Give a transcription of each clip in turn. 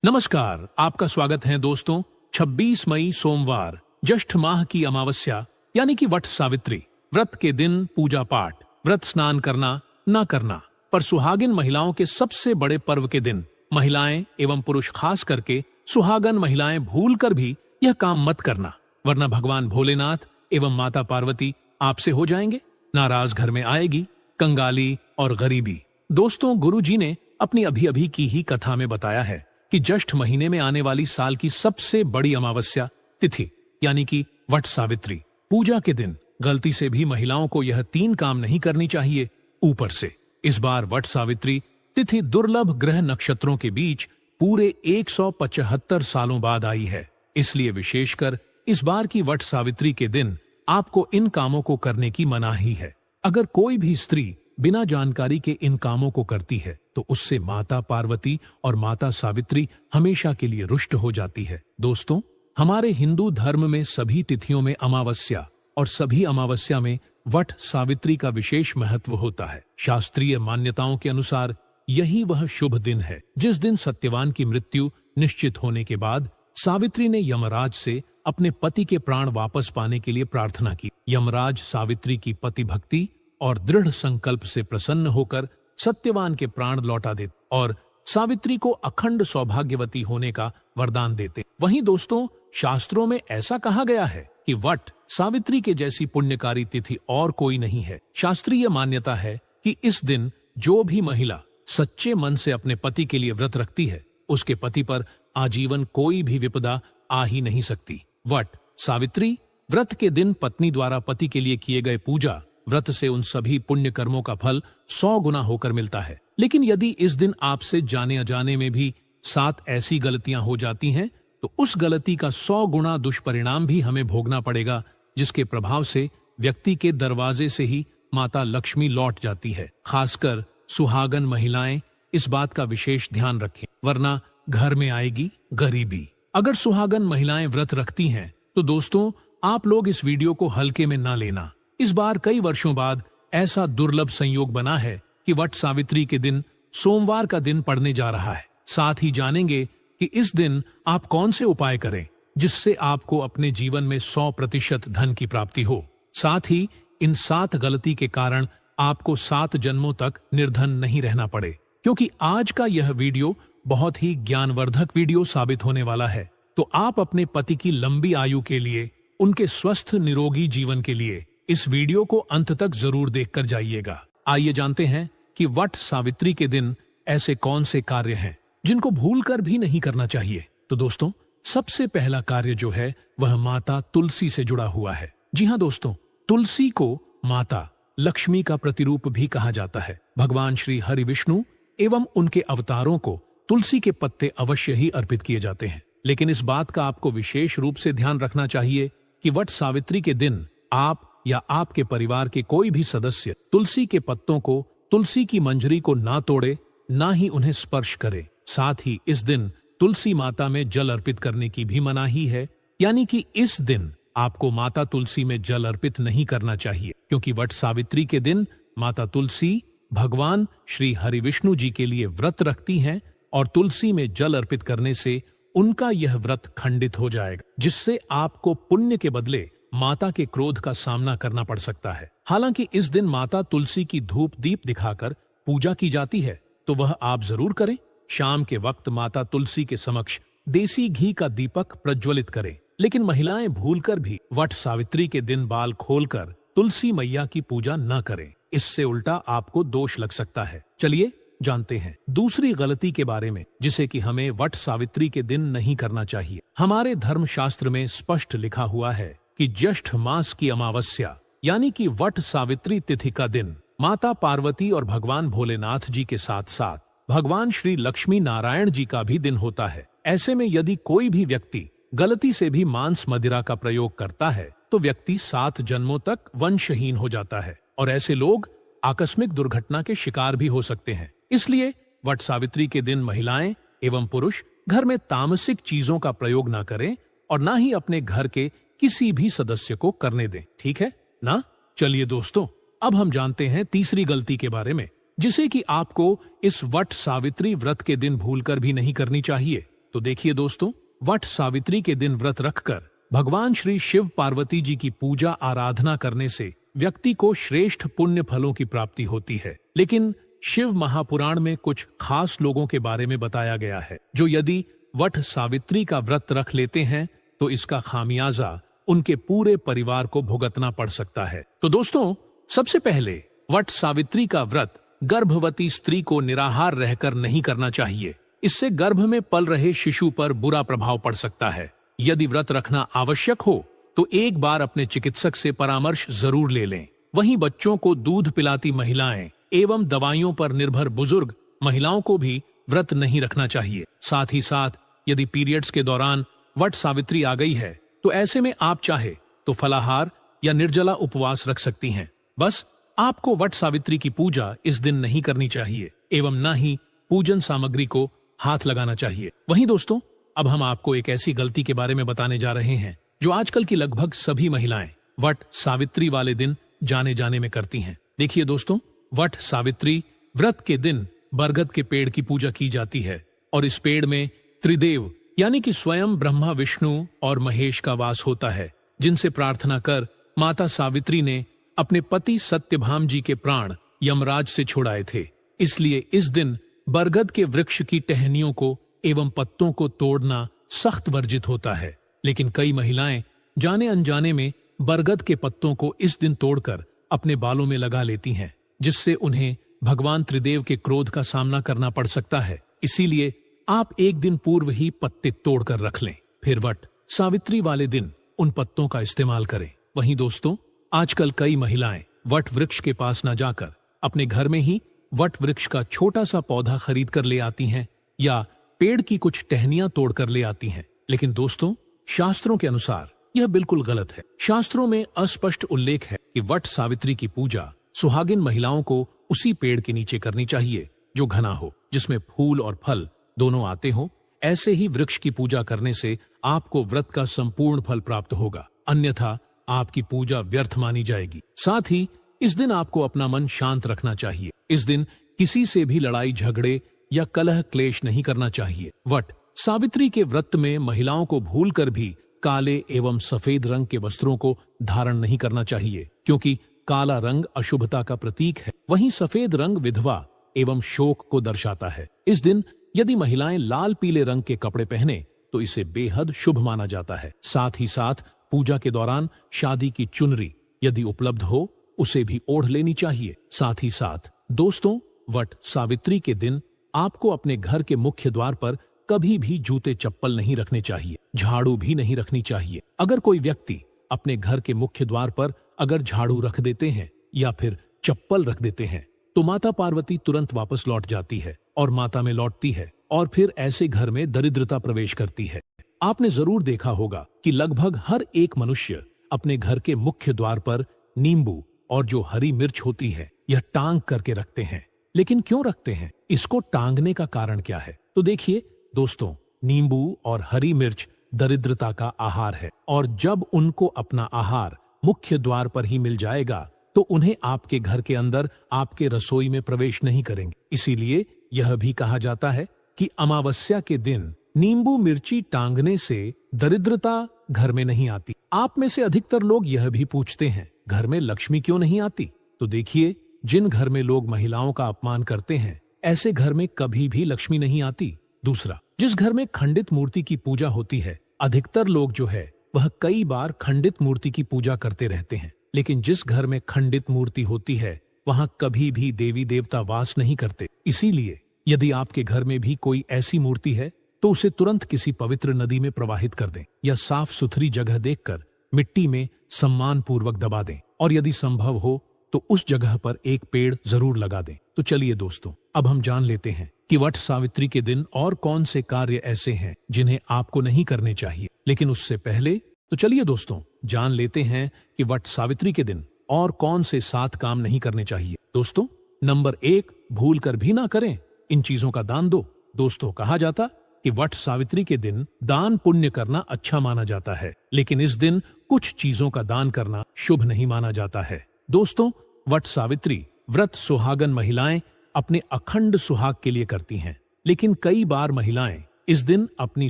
नमस्कार, आपका स्वागत है दोस्तों। 26 मई सोमवार, ज्येष्ठ माह की अमावस्या यानी कि वट सावित्री व्रत के दिन पूजा पाठ, व्रत स्नान करना ना करना, पर सुहागिन महिलाओं के सबसे बड़े पर्व के दिन महिलाएं एवं पुरुष खास करके सुहागन महिलाएं भूल कर भी यह काम मत करना, वरना भगवान भोलेनाथ एवं माता पार्वती आपसे हो जाएंगे। नाराज घर में आएगी कंगाली और गरीबी। दोस्तों, गुरु जी ने अपनी अभी की ही कथा में बताया है कि ज्येष्ठ महीने में आने वाली साल की सबसे बड़ी अमावस्या तिथि यानी कि वट सावित्री पूजा के दिन गलती से भी महिलाओं को यह 3 काम नहीं करनी चाहिए। ऊपर से इस बार वट सावित्री तिथि दुर्लभ ग्रह नक्षत्रों के बीच पूरे 175 सालों बाद आई है, इसलिए विशेषकर इस बार की वट सावित्री के दिन आपको इन कामों को करने की मनाही है। अगर कोई भी स्त्री बिना जानकारी के इन कामों को करती है तो उससे माता पार्वती और माता सावित्री हमेशा के लिए रुष्ट हो जाती है। दोस्तों, हमारे हिंदू धर्म में सभी तिथियों में अमावस्या और सभी अमावस्या में वट सावित्री का विशेष महत्व होता है। शास्त्रीय मान्यताओं के अनुसार यही वह शुभ दिन है जिस दिन सत्यवान की मृत्यु निश्चित होने के बाद सावित्री ने यमराज से अपने पति के प्राण वापस पाने के लिए प्रार्थना की। यमराज सावित्री की पति भक्ति और दृढ़ संकल्प से प्रसन्न होकर सत्यवान के प्राण लौटा देते और सावित्री को अखंड सौभाग्यवती होने का वरदान देते। वहीं दोस्तों, शास्त्रों में ऐसा कहा गया है कि वट सावित्री के जैसी पुण्यकारी तिथि और कोई नहीं है। शास्त्रीय मान्यता है कि इस दिन जो भी महिला सच्चे मन से अपने पति के लिए व्रत रखती है उसके पति पर आजीवन कोई भी विपदा आ ही नहीं सकती। वट सावित्री व्रत के दिन पत्नी द्वारा पति के लिए किए गए पूजा व्रत से उन सभी पुण्य कर्मों का फल 100 गुना होकर मिलता है। लेकिन यदि इस दिन आपसे जाने अजाने में भी 7 ऐसी गलतियां हो जाती हैं तो उस गलती का 100 गुना दुष्परिणाम भी हमें भोगना पड़ेगा, जिसके प्रभाव से व्यक्ति के दरवाजे से ही माता लक्ष्मी लौट जाती है। खासकर सुहागन महिलाएं इस बात का विशेष ध्यान रखें, वरना घर में आएगी गरीबी। अगर सुहागन महिलाएं व्रत रखती हैं तो दोस्तों, आप लोग इस वीडियो को हल्के में ना लेना। इस बार कई वर्षों बाद ऐसा दुर्लभ संयोग बना है कि वट सावित्री के दिन सोमवार का दिन पड़ने जा रहा है। साथ ही जानेंगे कि इस दिन आप कौन से उपाय करें जिससे आपको अपने जीवन में 100% धन की प्राप्ति हो। साथ ही इन 7 गलती के कारण आपको 7 जन्मों तक निर्धन नहीं रहना पड़े, क्योंकि आज का यह वीडियो बहुत ही ज्ञानवर्धक वीडियो साबित होने वाला है। तो आप अपने पति की लंबी आयु के लिए, उनके स्वस्थ निरोगी जीवन के लिए इस वीडियो को अंत तक जरूर देखकर जाइएगा। आइए जानते हैं कि वट सावित्री के दिन ऐसे कौन से कार्य हैं जिनको भूलकर भी नहीं करना चाहिए। तो दोस्तों, सबसे पहला कार्य जो है वह माता तुलसी से जुड़ा हुआ है। जी हाँ दोस्तों, तुलसी को माता लक्ष्मी का प्रतिरूप भी कहा जाता है। भगवान श्री हरि विष्णु एवं उनके अवतारों को तुलसी के पत्ते अवश्य ही अर्पित किए जाते हैं। लेकिन इस बात का आपको विशेष रूप से ध्यान रखना चाहिए कि वट सावित्री के दिन आप या आपके परिवार के कोई भी सदस्य तुलसी के पत्तों को, तुलसी की मंजरी को ना तोड़े, ना ही उन्हें स्पर्श करे। साथ ही इस दिन तुलसी माता में जल अर्पित करने की भी मनाही है, यानी कि इस दिन आपको माता तुलसी में जल अर्पित नहीं करना चाहिए, क्योंकि वट सावित्री के दिन माता तुलसी भगवान श्री हरि विष्णु जी के लिए व्रत रखती हैं और तुलसी में जल अर्पित करने से उनका यह व्रत खंडित हो जाएगा, जिससे आपको पुण्य के बदले माता के क्रोध का सामना करना पड़ सकता है। हालांकि इस दिन माता तुलसी की धूप दीप दिखाकर पूजा की जाती है, तो वह आप जरूर करें। शाम के वक्त माता तुलसी के समक्ष देसी घी का दीपक प्रज्वलित करें। लेकिन महिलाएं भूलकर भी वट सावित्री के दिन बाल खोलकर तुलसी मैया की पूजा न करें, इससे उल्टा आपको दोष लग सकता है। चलिए जानते हैं दूसरी गलती के बारे में, जिसे कि हमें वट सावित्री के दिन नहीं करना चाहिए। हमारे धर्मशास्त्र में स्पष्ट लिखा हुआ है कि ज्येष्ठ मास की अमावस्या यानी कि वट सावित्री तिथि का दिन माता पार्वती और भगवान भोलेनाथ जी के साथ साथ भगवान श्री लक्ष्मी नारायण जी का भी दिन होता है। ऐसे में यदि कोई भी व्यक्ति गलती से भी मांस मदिरा का प्रयोग करता है तो व्यक्ति 7 जन्मों तक वंशहीन हो जाता है और ऐसे लोग आकस्मिक दुर्घटना के शिकार भी हो सकते हैं। इसलिए वट सावित्री के दिन महिलाएं एवं पुरुष घर में तामसिक चीजों का प्रयोग न करें और न ही अपने घर के किसी भी सदस्य को करने दें। ठीक है ना? चलिए दोस्तों, अब हम जानते हैं तीसरी गलती के बारे में, जिसे कि आपको इस वट सावित्री व्रत के दिन भूलकर भी नहीं करनी चाहिए। तो देखिए दोस्तों, वट सावित्री के दिन व्रत रखकर भगवान श्री शिव पार्वती जी की पूजा आराधना करने से व्यक्ति को श्रेष्ठ पुण्य फलों की प्राप्ति होती है। लेकिन शिव महापुराण में कुछ खास लोगों के बारे में बताया गया है जो यदि वट सावित्री का व्रत रख लेते हैं तो इसका खामियाजा उनके पूरे परिवार को भुगतना पड़ सकता है। तो दोस्तों, सबसे पहले वट सावित्री का व्रत गर्भवती स्त्री को निराहार रहकर नहीं करना चाहिए। इससे गर्भ में पल रहे शिशु पर बुरा प्रभाव पड़ सकता है। यदि व्रत रखना आवश्यक हो तो एक बार अपने चिकित्सक से परामर्श जरूर ले लें। वहीं बच्चों को दूध पिलाती महिलाएं एवं दवाइयों पर निर्भर बुजुर्ग महिलाओं को भी व्रत नहीं रखना चाहिए। साथ ही साथ यदि पीरियड्स के दौरान वट सावित्री आ गई है तो ऐसे में आप चाहे तो फलाहार या निर्जला उपवास रख सकती हैं। बस आपको वट सावित्री की पूजा इस दिन नहीं करनी चाहिए एवं न ही पूजन सामग्री को हाथ लगाना चाहिए। वहीं दोस्तों, अब हम आपको एक ऐसी गलती के बारे में बताने जा रहे हैं जो आजकल की लगभग सभी महिलाएं वट सावित्री वाले दिन जाने जाने में करती हैं। देखिए दोस्तों, वट सावित्री व्रत के दिन बरगद के पेड़ की पूजा की जाती है और इस पेड़ में त्रिदेव यानी कि स्वयं ब्रह्मा, विष्णु और महेश का वास होता है, जिनसे प्रार्थना कर माता सावित्री ने अपने पति सत्यभाम जी के प्राण यमराज से छुड़ाए थे। इसलिए इस दिन बरगद के वृक्ष की टहनियों को एवं पत्तों को तोड़ना सख्त वर्जित होता है। लेकिन कई महिलाएं जाने अनजाने में बरगद के पत्तों को इस दिन तोड़कर अपने बालों में लगा लेती हैं, जिससे उन्हें भगवान त्रिदेव के क्रोध का सामना करना पड़ सकता है। इसीलिए आप एक दिन पूर्व ही पत्ते तोड़कर रख लें, फिर वट सावित्री वाले दिन उन पत्तों का इस्तेमाल करें। वहीं दोस्तों, आजकल कई महिलाएं वट वृक्ष के पास न जाकर अपने घर में ही वट वृक्ष का छोटा सा पौधा खरीद कर ले आती हैं या पेड़ की कुछ टहनियां तोड़कर ले आती हैं। लेकिन दोस्तों, शास्त्रों के अनुसार यह बिल्कुल गलत है। शास्त्रों में अस्पष्ट उल्लेख है कि वट सावित्री की पूजा सुहागिन महिलाओं को उसी पेड़ के नीचे करनी चाहिए जो घना हो, जिसमें फूल और फल दोनों आते हो। ऐसे ही वृक्ष की पूजा करने से आपको व्रत का संपूर्ण फल प्राप्त होगा, अन्यथा आपकी पूजा व्यर्थ मानी जाएगी। साथ ही इस दिन आपको अपना मन शांत रखना चाहिए। इस दिन किसी से भी लड़ाई झगड़े या कलह क्लेश नहीं करना चाहिए। वट सावित्री के व्रत में महिलाओं को भूलकर भी काले एवं सफेद रंग के वस्त्रों को धारण नहीं करना चाहिए, क्योंकि काला रंग अशुभता का प्रतीक है। वहीं सफेद रंग विधवा एवं शोक को दर्शाता है। इस दिन यदि महिलाएं लाल पीले रंग के कपड़े पहने तो इसे बेहद शुभ माना जाता है। साथ ही साथ पूजा के दौरान शादी की चुनरी यदि उपलब्ध हो उसे भी ओढ़ लेनी चाहिए। साथ ही साथ दोस्तों, वट सावित्री के दिन आपको अपने घर के मुख्य द्वार पर कभी भी जूते चप्पल नहीं रखने चाहिए, झाड़ू भी नहीं रखनी चाहिए। अगर कोई व्यक्ति अपने घर के मुख्य द्वार पर अगर झाड़ू रख देते हैं या फिर चप्पल रख देते हैं तो माता पार्वती तुरंत वापस लौट जाती है और माता में लौटती है और फिर ऐसे घर में दरिद्रता प्रवेश करती है। आपने जरूर देखा होगा कि लगभग हर एक मनुष्य अपने घर के मुख्य द्वार पर नींबू और जो हरी मिर्च होती है यह टांग करके रखते हैं। लेकिन क्यों रखते हैं? इसको टांगने का कारण क्या है? तो देखिए दोस्तों, नींबू और हरी मिर्च दरिद्रता का आहार है और जब उनको अपना आहार मुख्य द्वार पर ही मिल जाएगा तो उन्हें आपके घर के अंदर आपके रसोई में प्रवेश नहीं करेंगे। इसीलिए यह भी कहा जाता है कि अमावस्या के दिन नींबू मिर्ची टांगने से दरिद्रता घर में नहीं आती। आप में से अधिकतर लोग यह भी पूछते हैं, घर में लक्ष्मी क्यों नहीं आती? तो देखिए, जिन घर में लोग महिलाओं का अपमान करते हैं ऐसे घर में कभी भी लक्ष्मी नहीं आती। दूसरा, जिस घर में खंडित मूर्ति की पूजा होती है, अधिकतर लोग जो है वह कई बार खंडित मूर्ति की पूजा करते रहते हैं। लेकिन जिस घर में खंडित मूर्ति होती है वहां कभी भी देवी देवता वास नहीं करते। इसीलिए यदि आपके घर में भी कोई ऐसी मूर्ति है तो उसे तुरंत किसी पवित्र नदी में प्रवाहित कर दें या साफ सुथरी जगह देखकर मिट्टी में सम्मान पूर्वक दबा दें और यदि संभव हो तो उस जगह पर एक पेड़ जरूर लगा दें। तो चलिए दोस्तों, अब हम जान लेते हैं कि वट सावित्री के दिन और कौन से कार्य ऐसे हैं जिन्हें आपको नहीं करने चाहिए। लेकिन उससे पहले तो चलिए दोस्तों जान लेते हैं कि वट सावित्री के दिन और कौन से 7 काम नहीं करने चाहिए। दोस्तों, नंबर 1, भूल कर भी ना करें, इन चीजों का दान दो। दोस्तों, कहा जाता कि वट सावित्री के दिन दान पुण्य करना अच्छा माना जाता है, लेकिन इस दिन कुछ चीजों का दान करना शुभ नहीं माना जाता है। दोस्तों, वट सावित्री व्रत सुहागन महिलाएं अपने अखंड सुहाग के लिए करती हैं, लेकिन कई बार महिलाएं इस दिन अपनी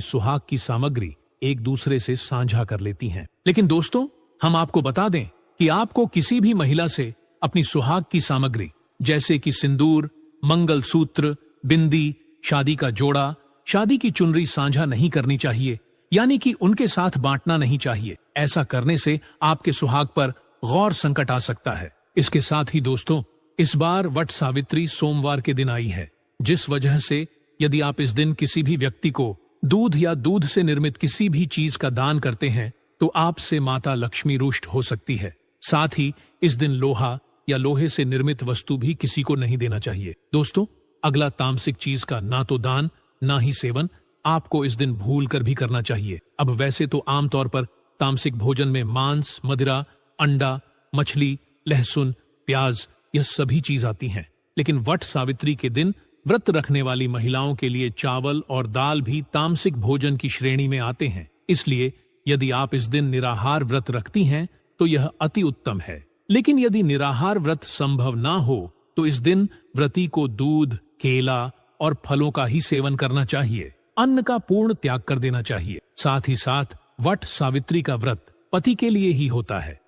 सुहाग की सामग्री एक दूसरे से साझा कर लेती हैं। लेकिन दोस्तों, हम आपको बता दें कि आपको किसी भी महिला से अपनी सुहाग की सामग्री जैसे कि सिंदूर, मंगलसूत्र, बिंदी, शादी का जोड़ा, शादी की चुनरी साझा नहीं करनी चाहिए, यानी कि उनके साथ बांटना नहीं चाहिए। ऐसा करने से आपके सुहाग पर गौर संकट आ सकता है। इसके साथ ही दोस्तों, इस बार वट सावित्री सोमवार के दिन आई है, जिस वजह से यदि आप इस दिन किसी भी व्यक्ति को दूध या दूध से निर्मित किसी भी चीज का दान करते हैं तो आपसे माता लक्ष्मी रुष्ट हो सकती है। साथ ही इस दिन लोहा या लोहे से निर्मित वस्तु भी किसी को नहीं देना चाहिए। दोस्तों, अगला तामसिक चीज का ना तो दान ना ही सेवन आपको इस दिन भूल कर भी करना चाहिए। अब वैसे तो आमतौर पर तामसिक भोजन में मांस, मदिरा, अंडा, मछली, लहसुन, प्याज यह सभी चीज आती हैं, लेकिन वट सावित्री के दिन व्रत रखने वाली महिलाओं के लिए चावल और दाल भी तामसिक भोजन की श्रेणी में आते हैं। इसलिए यदि आप इस दिन निराहार व्रत रखती हैं तो यह अति उत्तम है। लेकिन यदि निराहार व्रत संभव ना हो तो इस दिन व्रती को दूध, केला और फलों का ही सेवन करना चाहिए। अन्न का पूर्ण त्याग कर देना चाहिए। साथ ही साथ वट सावित्री का व्रत पति के लिए ही होता है,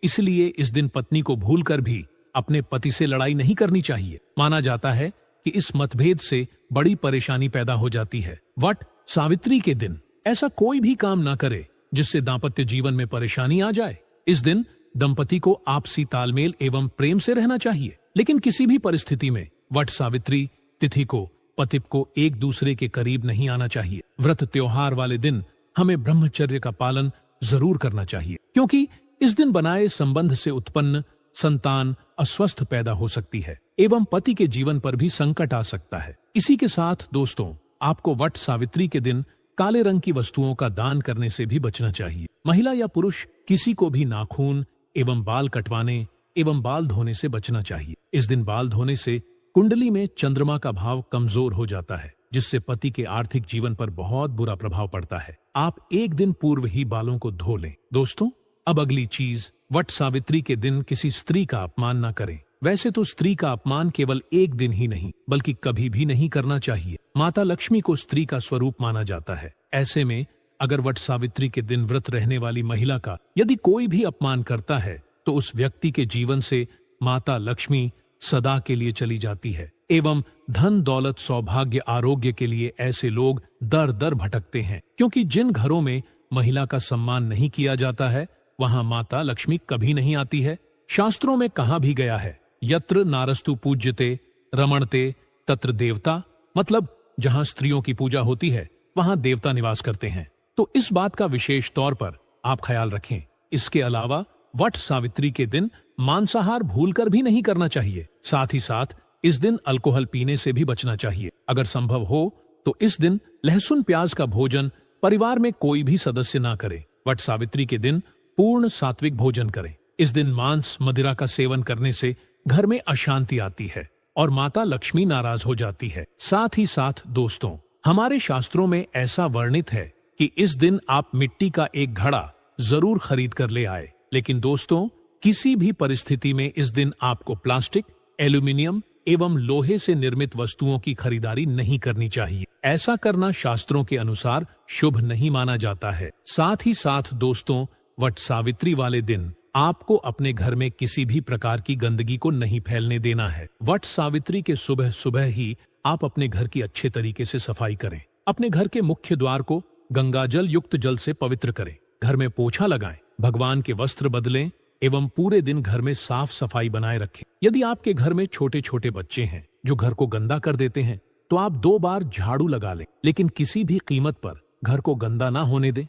इसलिए इस दिन पत्नी को भूलकर भी अपने पति से लड़ाई नहीं करनी चाहिए। माना जाता है कि इस मतभेद से बड़ी परेशानी पैदा हो जाती है। वट सावित्री के दिन ऐसा कोई भी काम ना करे जिससे दाम्पत्य जीवन में परेशानी आ जाए। इस दिन दंपति को आपसी तालमेल एवं प्रेम से रहना चाहिए, लेकिन किसी भी परिस्थिति में वट सावित्री तिथि को पति को एक दूसरे के करीब नहीं आना चाहिए। व्रत त्योहार वाले दिन हमें ब्रह्मचर्य का पालन जरूर करना चाहिए, क्योंकि इस दिन बनाए संबंध से उत्पन्न संतान अस्वस्थ पैदा हो सकती है एवं पति के जीवन पर भी संकट आ सकता है। इसी के साथ दोस्तों, आपको वट सावित्री के दिन काले रंग की वस्तुओं का दान करने से भी बचना चाहिए। महिला या पुरुष किसी को भी नाखून एवं बाल कटवाने एवं बाल धोने से बचना चाहिए। इस दिन बाल धोने से कुंडली में चंद्रमा का भाव कमजोर हो जाता है, जिससे पति के आर्थिक जीवन पर बहुत बुरा प्रभाव पड़ता है। आप एक दिन पूर्व ही बालों को धो लें। दोस्तों, अब अगली चीज, वट सावित्री के दिन किसी स्त्री का अपमान न करें। वैसे तो स्त्री का अपमान केवल एक दिन ही नहीं बल्कि कभी भी नहीं करना चाहिए। माता लक्ष्मी को स्त्री का स्वरूप माना जाता है। ऐसे में अगर वट सावित्री के दिन व्रत रहने वाली महिला का यदि कोई भी अपमान करता है तो उस व्यक्ति के जीवन से माता लक्ष्मी सदा के लिए चली जाती है एवं धन दौलत सौभाग्य आरोग्य के लिए ऐसे लोग दर दर भटकते हैं, क्योंकि जिन घरों में महिला का सम्मान नहीं किया जाता है वहां माता लक्ष्मी कभी नहीं आती है। शास्त्रों में कहा भी गया है, यत्र नारस्तु पूज्यते रमणते तत्र देवता, मतलब जहां स्त्रियों की पूजा होती है वहां देवता निवास करते हैं। तो इस बात का विशेष तौर पर आप ख्याल रखें। इसके अलावा वट सावित्री के दिन मांसाहार भूलकर भी नहीं करना चाहिए। साथ ही साथ इस दिन अल्कोहल पीने से भी बचना चाहिए। अगर संभव हो तो इस दिन लहसुन प्याज का भोजन परिवार में कोई भी सदस्य ना करे। वट सावित्री के दिन पूर्ण सात्विक भोजन करें। इस दिन मांस मदिरा का सेवन करने से घर में अशांति आती है और माता लक्ष्मी नाराज हो जाती है। साथ ही साथ दोस्तों, हमारे शास्त्रों में ऐसा वर्णित है कि इस दिन आप मिट्टी का एक घड़ा जरूर खरीद कर ले आए। लेकिन दोस्तों, किसी भी परिस्थिति में इस दिन आपको प्लास्टिक, एल्यूमिनियम एवं लोहे से निर्मित वस्तुओं की खरीदारी नहीं करनी चाहिए। ऐसा करना शास्त्रों के अनुसार शुभ नहीं माना जाता है। साथ ही साथ दोस्तों, वट सावित्री वाले दिन आपको अपने घर में किसी भी प्रकार की गंदगी को नहीं फैलने देना है। वट सावित्री के सुबह सुबह ही आप अपने घर की अच्छे तरीके से सफाई करें। अपने घर के मुख्य द्वार को गंगाजल युक्त जल से पवित्र करें। घर में पोछा लगाएं, भगवान के वस्त्र बदलें एवं पूरे दिन घर में साफ सफाई बनाए रखें। यदि आपके घर में छोटे छोटे बच्चे हैं जो घर को गंदा कर देते हैं तो आप 2 बार झाड़ू लगा लें, लेकिन किसी भी कीमत पर घर को गंदा ना होने दें।